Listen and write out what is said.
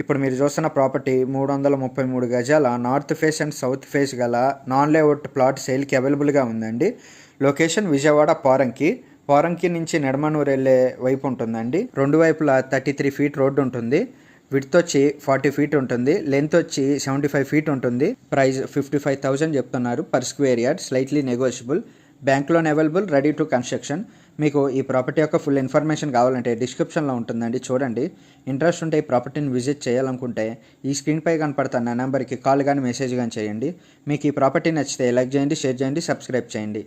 ఇప్పుడు మీరు చూస్తున్న ప్రాపర్టీ 333 గజాల north face and south face గల నాన్ లేఅవుట్ ప్లాట్ సేల్కి అవైలబుల్గా ఉందండి. లొకేషన్ విజయవాడ పోరంకి నుంచి నెడమనూరు వెళ్ళే వైపు ఉంటుందండి. రెండు వైపులా 33 ఫీట్ రోడ్డు ఉంటుంది. విడ్త్ వచ్చి 40 ఫీట్ ఉంటుంది. లెంత్ వచ్చి 75 ఫీట్ ఉంటుంది. ప్రైస్ 55,000 చెప్తున్నారు per square yard, slightly negotiable. Bank loan available, ready to construction. మీకు ఈ ప్రాపర్టీ యొక్క ఫుల్ ఇన్ఫర్మేషన్ కావాలంటే డిస్క్రిప్షన్లో ఉంటుందండి, చూడండి. ఇంట్రెస్ట్ ఉంటే ఈ ప్రాపర్టీని విజిట్ చేయాలనుకుంటే ఈ స్క్రీన్పై కనపడుతున్న నెంబర్కి కాల్ కానీ మెసేజ్ కానీ చేయండి. మీకు ఈ ప్రాపర్టీ నచ్చితే లైక్ చేయండి, షేర్ చేయండి, సబ్స్క్రైబ్ చేయండి.